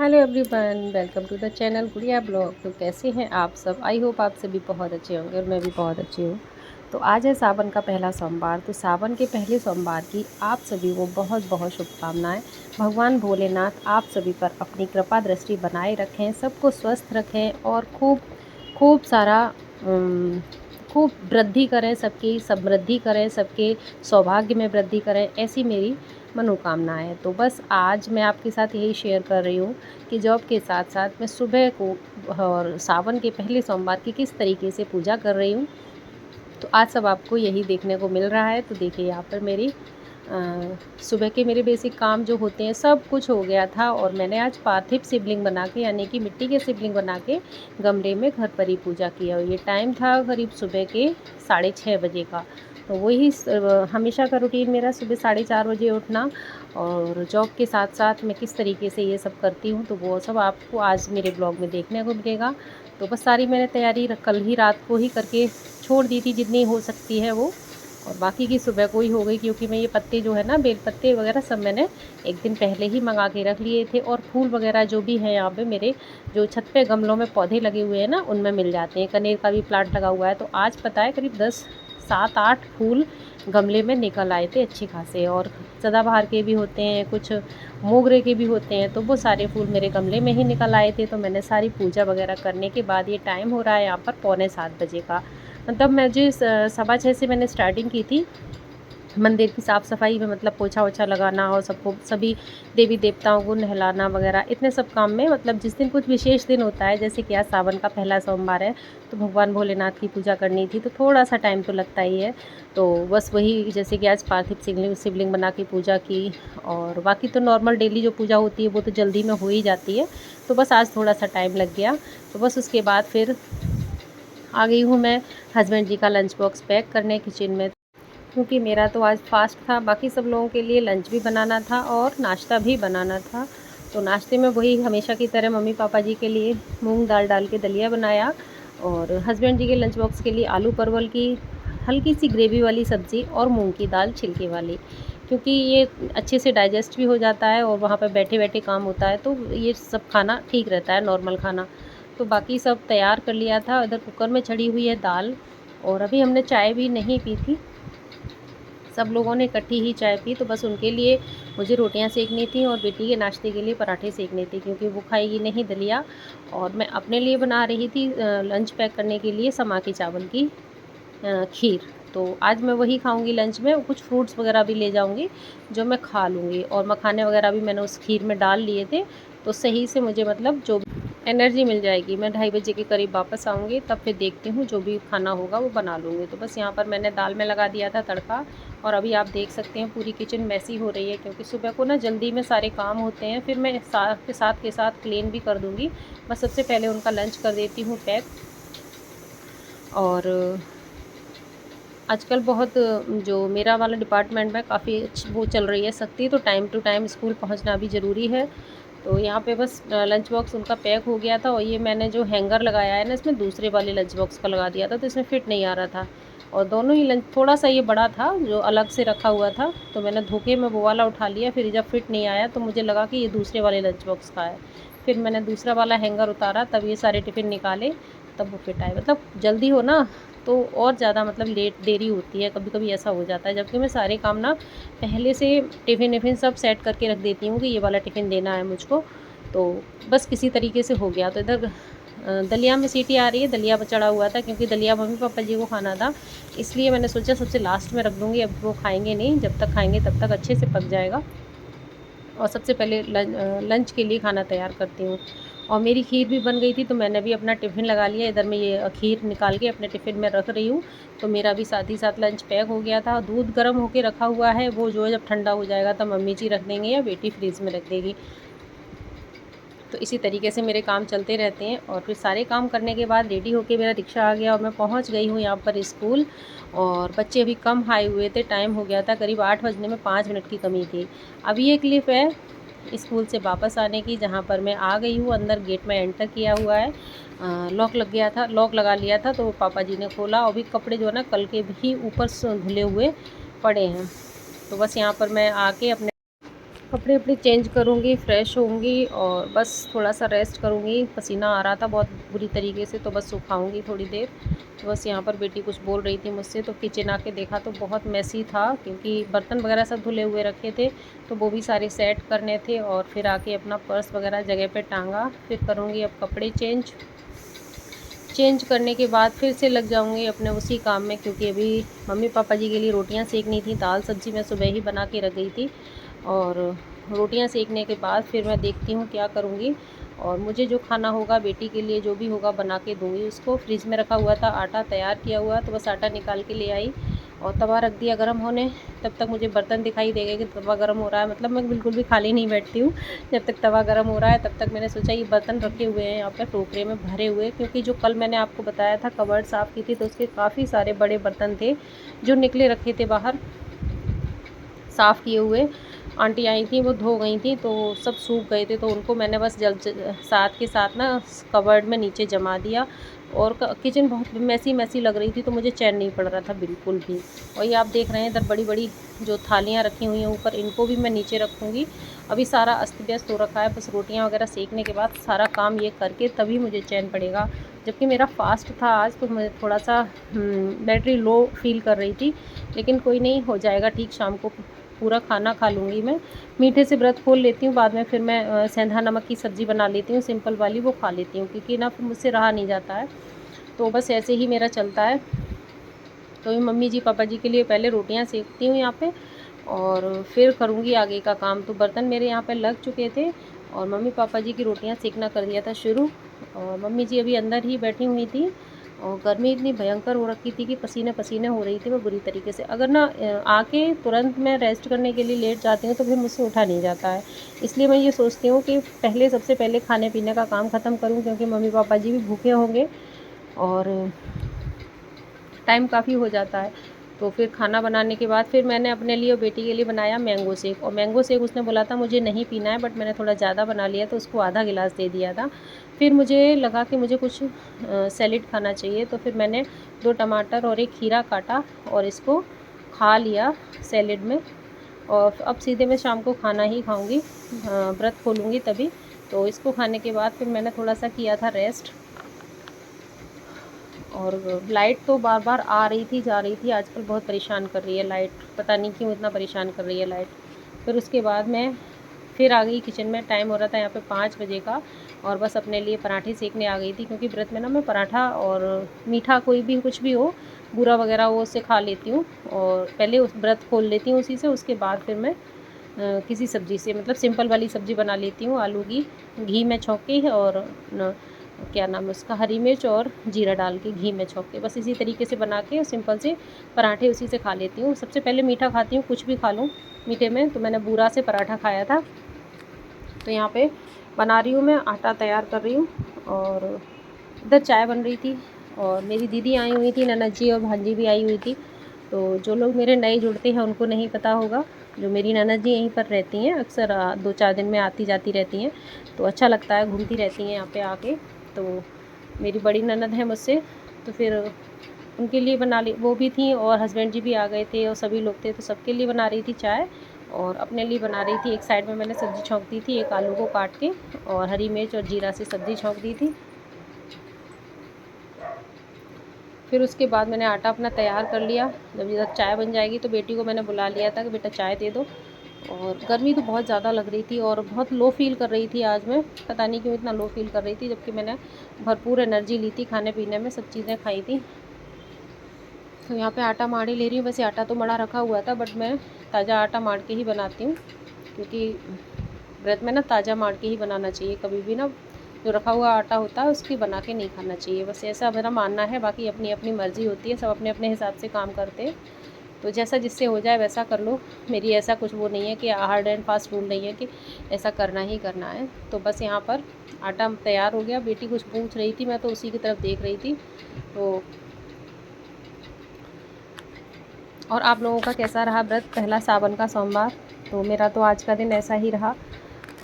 Hello everyone, welcome to the channel Gudiya blog. तो कैसे हैं आप सब? आई होप आप सभी बहुत अच्छे होंगे और मैं भी बहुत अच्छी हूँ। तो आज है सावन का पहला सोमवार। तो सावन के पहले सोमवार की आप सभी को बहुत बहुत शुभकामनाएं। भगवान भोलेनाथ आप सभी पर अपनी कृपा दृष्टि बनाए रखें, सबको स्वस्थ रखें और खूब खूब सारा खूब वृद्धि करें, सबकी समृद्धि करें, सबके सौभाग्य में वृद्धि करें, ऐसी मेरी मनोकामनाएं है। तो बस आज मैं आपके साथ यही शेयर कर रही हूँ कि जॉब के साथ साथ मैं सुबह को और सावन के पहले सोमवार की किस तरीके से पूजा कर रही हूँ। तो आज सब आपको यही देखने को मिल रहा है। तो देखिए यहाँ पर मेरी सुबह के मेरे बेसिक काम जो होते हैं सब कुछ हो गया था और मैंने आज पार्थिव शिवलिंग बना के यानी कि मिट्टी के शिवलिंग बना के गमले में घर पर ही पूजा किया। और ये टाइम था करीब सुबह के 6:30 बजे का। तो वही हमेशा का रूटीन मेरा सुबह 4:30 बजे उठना और जॉब के साथ साथ मैं किस तरीके से ये सब करती हूँ तो वो सब आपको आज मेरे ब्लॉग में देखने को मिलेगा। तो बस सारी मैंने तैयारी कल ही रात को ही करके छोड़ दी थी जितनी हो सकती है वो, और बाकी की सुबह को ही हो गई क्योंकि मैं ये पत्ते जो है ना, बेल पत्ते वगैरह सब मैंने एक दिन पहले ही मंगा के रख लिए थे। और फूल वगैरह जो भी है यहाँ पे मेरे जो छत पे गमलों में पौधे लगे हुए हैं ना, उनमें मिल जाते हैं। कनेर का भी प्लांट लगा हुआ है। तो आज पता है करीब 7-8 फूल गमले में निकल आए थे अच्छे खासे, और सदाबहार के भी होते हैं, कुछ मोगरे के भी होते हैं। तो वो सारे फूल मेरे गमले में ही निकल आए थे। तो मैंने सारी पूजा वगैरह करने के बाद ये टाइम हो रहा है यहाँ पर 6:45 बजे का। मतलब मुझे 6:15 से मैंने स्टार्टिंग की थी मंदिर की साफ़ सफाई में, मतलब पोछा वोछा लगाना और सबको सभी देवी देवताओं को नहलाना वगैरह, इतने सब काम में। मतलब जिस दिन कुछ विशेष दिन होता है, जैसे कि आज सावन का पहला सोमवार है तो भगवान भोलेनाथ की पूजा करनी थी, तो थोड़ा सा टाइम तो लगता ही है। तो बस वही, जैसे कि आज पार्थिव शिवलिंग बना के पूजा की, और बाकी तो नॉर्मल डेली जो पूजा होती है वो तो जल्दी में हो ही जाती है। तो बस आज थोड़ा सा टाइम लग गया। तो बस उसके बाद फिर आ गई हूँ मैं हस्बैंड जी का लंच बॉक्स पैक करने किचन में, क्योंकि मेरा तो आज फास्ट था। बाकी सब लोगों के लिए लंच भी बनाना था और नाश्ता भी बनाना था। तो नाश्ते में वही हमेशा की तरह मम्मी पापा जी के लिए मूंग दाल डाल के दलिया बनाया, और हस्बैंड जी के लंच बॉक्स के लिए आलू परवल की हल्की सी ग्रेवी वाली सब्ज़ी और मूंग की दाल छिलके वाली, क्योंकि ये अच्छे से डाइजेस्ट भी हो जाता है और वहाँ पर बैठे बैठे काम होता है, तो ये सब खाना ठीक रहता है, नॉर्मल खाना। तो बाकी सब तैयार कर लिया था। इधर कुकर में चढ़ी हुई है दाल, और अभी हमने चाय भी नहीं पी थी, सब लोगों ने इकट्ठी ही चाय पी। तो बस उनके लिए मुझे रोटियां सेकनी थी और बेटी के नाश्ते के लिए पराठे सेकने थे, क्योंकि वो खाएगी नहीं दलिया। और मैं अपने लिए बना रही थी लंच पैक करने के लिए समा के चावल की खीर। तो आज मैं वही खाऊंगी लंच में, कुछ फ्रूट्स वगैरह भी ले जाऊंगी जो मैं खा लूँगी, और मखाने वगैरह भी मैंने उस खीर में डाल लिए थे। तो सही से मुझे मतलब जो एनर्जी मिल जाएगी। मैं 2:30 बजे के करीब वापस आऊँगी, तब फिर देखती हूँ जो भी खाना होगा वो बना लूँगी। तो बस यहाँ पर मैंने दाल में लगा दिया था तड़का, और अभी आप देख सकते हैं पूरी किचन मैसी हो रही है, क्योंकि सुबह को ना जल्दी में सारे काम होते हैं। फिर मैं साथ के साथ क्लीन भी कर दूँगी। बस सबसे पहले उनका लंच कर देती हूँ पैक। और आजकल बहुत जो मेरा वाला डिपार्टमेंट में काफ़ी वो चल रही है सख्ती, तो टाइम टू टाइम स्कूल पहुंचना भी ज़रूरी है। तो यहाँ पे बस लंच बॉक्स उनका पैक हो गया था, और ये मैंने जो हैंगर लगाया है ना, इसमें दूसरे वाले लंच बॉक्स का लगा दिया था, तो इसमें फिट नहीं आ रहा था। और दोनों ही लंच, थोड़ा सा ये बड़ा था जो अलग से रखा हुआ था, तो मैंने धोखे में वो वाला उठा लिया। फिर जब फिट नहीं आया तो मुझे लगा कि ये दूसरे वाले लंच बॉक्स का है। फिर मैंने दूसरा वाला हैंगर उतारा, तब ये सारे टिफ़िन निकाले, तब वो फिट आए। मतलब जल्दी हो ना तो और ज़्यादा मतलब देरी होती है, कभी कभी ऐसा हो जाता है। जबकि मैं सारे काम ना पहले से टिफ़िन विफ़िन सब सेट करके रख देती हूँ कि ये वाला टिफ़िन देना है मुझको। तो बस किसी तरीके से हो गया। तो इधर दलिया में सीटी आ रही है, दलिया चढ़ा हुआ था, क्योंकि दलिया मम्मी पापा जी को खाना था, इसलिए मैंने सोचा सबसे लास्ट में रख दूँगी। अब वो खाएंगे नहीं, जब तक खाएंगे तब तक अच्छे से पक जाएगा। और सबसे पहले लंच के लिए खाना तैयार करती हूँ। और मेरी खीर भी बन गई थी, तो मैंने भी अपना टिफ़िन लगा लिया। इधर मैं ये खीर निकाल के अपने टिफ़िन में रख रही हूँ। तो मेरा भी साथ ही साथ लंच पैक हो गया था। दूध गर्म होके रखा हुआ है, वो जो है जब ठंडा हो जाएगा तब मम्मी जी रख देंगे या बेटी फ्रीज़ में रख देगी। तो इसी तरीके से मेरे काम चलते रहते हैं। और फिर सारे काम करने के बाद रेडी होके मेरा रिक्शा आ गया और मैं पहुंच गई हूँ यहाँ पर स्कूल। और बच्चे अभी कम आए हुए थे, टाइम हो गया था करीब 8 बजने में 5 मिनट की कमी थी। अभी ये क्लिप है स्कूल से वापस आने की, जहाँ पर मैं आ गई हूँ। अंदर गेट में एंटर किया हुआ है, लॉक लग गया था, लॉक लगा लिया था, तो पापा जी ने खोला। और भी कपड़े जो है ना कल के भी ऊपर से धुले हुए पड़े हैं। तो बस यहाँ पर मैं आके अपने कपड़े वपड़े चेंज करूँगी, फ्रेश होंगी और बस थोड़ा सा रेस्ट करूँगी। पसीना आ रहा था बहुत बुरी तरीके से, तो बस सुखाऊँगी थोड़ी देर। तो बस यहाँ पर बेटी कुछ बोल रही थी मुझसे, तो किचन आके देखा तो बहुत मेसी था, क्योंकि बर्तन वगैरह सब धुले हुए रखे थे, तो वो भी सारे सेट करने थे। और फिर आके अपना पर्स वगैरह जगह पे टांगा। फिर करूँगी अब कपड़े चेंज करने के बाद फिर से लग जाऊँगी अपने उसी काम में, क्योंकि अभी मम्मी पापा जी के लिए रोटियां सेकनी थी। दाल सब्ज़ी मैं सुबह ही बना के रख गई थी, और रोटियां सेकने के बाद फिर मैं देखती हूँ क्या करूँगी। और मुझे जो खाना होगा बेटी के लिए जो भी होगा बना के दूँगी उसको। फ्रिज में रखा हुआ था आटा तैयार किया हुआ, तो बस आटा निकाल के ले आई और तवा रख दिया गर्म होने। तब तक मुझे बर्तन दिखाई देगा कि तवा गर्म हो रहा है, मतलब मैं बिल्कुल भी खाली नहीं बैठती हूँ। जब तक तवा गर्म हो रहा है तब तक मैंने सोचा ये बर्तन रखे हुए हैं यहाँ पर टोकरे में भरे हुए, क्योंकि जो कल मैंने आपको बताया था कबर्ड साफ़ की थी, तो उसके काफ़ी सारे बड़े बर्तन थे जो निकले रखे थे बाहर साफ़ किए हुए। आंटी आई थी, वो धो गई थी, तो सब सूख गए थे, तो उनको मैंने बस साथ के साथ ना कबर्ड में नीचे जमा दिया। और किचन बहुत मैसी लग रही थी, तो मुझे चैन नहीं पड़ रहा था बिल्कुल भी। और ये आप देख रहे हैं इधर बड़ी बड़ी जो थालियाँ रखी हुई हैं ऊपर, इनको भी मैं नीचे रखूँगी। अभी सारा अस्त व्यस्त हो रखा है, बस रोटियाँ वगैरह सेकने के बाद सारा काम ये करके तभी मुझे चैन पड़ेगा। जबकि मेरा फास्ट था आज, तो मैं थोड़ा सा बैटरी लो फील कर रही थी, लेकिन कोई नहीं, हो जाएगा ठीक। शाम को पूरा खाना खा लूँगी मैं। मीठे से व्रत खोल लेती हूँ, बाद में फिर मैं सेंधा नमक की सब्ज़ी बना लेती हूँ सिंपल वाली, वो खा लेती हूँ, क्योंकि ना फिर मुझसे रहा नहीं जाता है। तो बस ऐसे ही मेरा चलता है। तो मम्मी जी पापा जी के लिए पहले रोटियां सेकती हूँ यहाँ पे, और फिर करूँगी आगे का काम। तो बर्तन मेरे यहाँ पे लग चुके थे और मम्मी पापा जी की रोटियां सेकना कर दिया था शुरू। और मम्मी जी अभी अंदर ही बैठी हुई थी, और गर्मी इतनी भयंकर हो रखी थी कि पसीने पसीने हो रही थी मैं बुरी तरीके से। अगर ना आके तुरंत मैं रेस्ट करने के लिए लेट जाती हूँ तो फिर मुझसे उठा नहीं जाता है। इसलिए मैं ये सोचती हूँ कि सबसे पहले खाने पीने का काम ख़त्म करूँ, क्योंकि मम्मी पापा जी भी भूखे होंगे और टाइम काफ़ी हो जाता है। तो फिर खाना बनाने के बाद फिर मैंने अपने लिए और बेटी के लिए बनाया मैंगो शेक। और मैंगो शेक उसने बोला था मुझे नहीं पीना है, बट मैंने थोड़ा ज़्यादा बना लिया तो उसको आधा गिलास दे दिया था। फिर मुझे लगा कि मुझे कुछ सैलेड खाना चाहिए, तो फिर मैंने 2 टमाटर और 1 खीरा काटा और इसको खा लिया सैलेड में। और अब सीधे मैं शाम को खाना ही खाऊँगी, व्रत खोलूँगी तभी। तो इसको खाने के बाद फिर मैंने थोड़ा सा किया था रेस्ट। और लाइट तो बार बार आ रही थी जा रही थी, आजकल बहुत परेशान कर रही है लाइट, पता नहीं क्यों इतना परेशान कर रही है लाइट। फिर उसके बाद मैं फिर आ गई किचन में। टाइम हो रहा था यहाँ पे 5 बजे का, और बस अपने लिए पराठे सेकने आ गई थी, क्योंकि व्रत में ना मैं पराठा और मीठा कोई भी कुछ भी हो बूरा वगैरह वो उससे खा लेती हूँ। और पहले उस व्रत खोल लेती हूँ उसी से, उसके बाद फिर मैं किसी सब्ज़ी से, मतलब सिंपल वाली सब्ज़ी बना लेती हूँ आलू की, घी में छौंक के, और क्या नाम है उसका, हरी मिर्च और जीरा डाल के घी में छौंक के, बस इसी तरीके से बना के सिंपल से पराठे उसी से खा लेती हूँ। सबसे पहले मीठा खाती हूँ, कुछ भी खा लूँ मीठे में। तो मैंने बूरा से पराठा खाया था। तो यहाँ पे बना रही हूँ, मैं आटा तैयार कर रही हूँ, और इधर चाय बन रही थी। और मेरी दीदी आई हुई थी, ननद जी और भांजी भी आई हुई थी। तो जो लोग मेरे नए जुड़ते हैं उनको नहीं पता होगा, जो मेरी ननद जी यहीं पर रहती हैं, अक्सर 2-4 दिन में आती जाती रहती हैं, तो अच्छा लगता है, घूमती रहती हैं यहाँ पे आके। तो मेरी बड़ी ननद है मुझसे, तो फिर उनके लिए बना ली, वो भी थी, और हस्बैंड जी भी आ गए थे और सभी लोग थे, तो सबके लिए बना रही थी चाय। और अपने लिए बना रही थी, एक साइड में मैंने सब्ज़ी छौंक दी थी, एक आलू को काट के और हरी मिर्च और जीरा से सब्ज़ी छौंक दी थी। फिर उसके बाद मैंने आटा अपना तैयार कर लिया। जब इधर चाय बन जाएगी तो बेटी को मैंने बुला लिया था कि बेटा चाय दे दो। और गर्मी तो बहुत ज़्यादा लग रही थी और बहुत लो फील कर रही थी आज मैं, पता नहीं क्यों इतना लो फील कर रही थी, जबकि मैंने भरपूर एनर्जी ली थी, खाने पीने में सब चीज़ें खाई थी। तो यहाँ पे आटा माड़ ही ले रही हूँ। वैसे आटा तो मड़ा रखा हुआ था, बट मैं ताज़ा आटा माड़ के ही बनाती हूँ, क्योंकि व्रत में ना ताज़ा माड़ के ही बनाना चाहिए। कभी भी ना जो रखा हुआ आटा होता है उसकी बना के नहीं खाना चाहिए, बस ऐसा मेरा मानना है। बाकी अपनी अपनी मर्ज़ी होती है, सब अपने अपने हिसाब से काम करते हैं, तो जैसा जिससे हो जाए वैसा कर लो। मेरी ऐसा कुछ वो नहीं है कि हार्ड एंड फास्ट रूल नहीं है कि ऐसा करना ही करना है। तो बस यहाँ पर आटा तैयार हो गया। बेटी कुछ पूछ रही थी, मैं तो उसी की तरफ देख रही थी। तो और आप लोगों का कैसा रहा व्रत, पहला सावन का सोमवार? तो मेरा तो आज का दिन ऐसा ही रहा।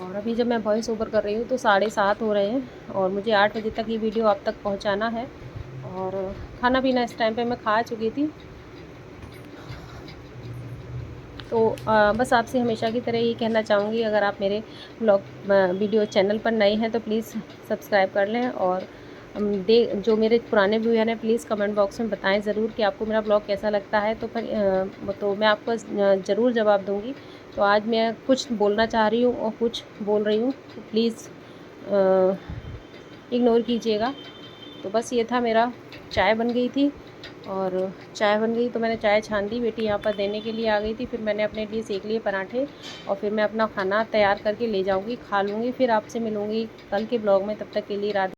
और अभी जब मैं वॉइस ओवर कर रही हूँ तो 7:30 हो रहे हैं, और मुझे 8 बजे तक ये वीडियो आप तक पहुँचाना है। और खाना पीना इस टाइम पे मैं खा चुकी थी। तो बस आपसे हमेशा की तरह यही कहना चाहूँगी, अगर आप मेरे ब्लॉग वीडियो चैनल पर नए हैं तो प्लीज़ सब्सक्राइब कर लें, और जो मेरे पुराने व्यूअर हैं प्लीज़ कमेंट बॉक्स में बताएं ज़रूर कि आपको मेरा ब्लॉग कैसा लगता है। तो फिर तो मैं आपको ज़रूर जवाब दूँगी। तो आज मैं कुछ बोलना चाह रही हूँ और कुछ बोल रही हूँ, तो प्लीज़ इग्नोर कीजिएगा। तो बस ये था मेरा, चाय बन गई थी, और चाय बन गई तो मैंने चाय छान दी, बेटी यहाँ पर देने के लिए आ गई थी। फिर मैंने अपने लिए सेक लिए पराठे, और फिर मैं अपना खाना तैयार करके ले जाऊँगी, खा लूँगी। फिर आपसे मिलूँगी कल के ब्लॉग में, तब तक के लिए राधे।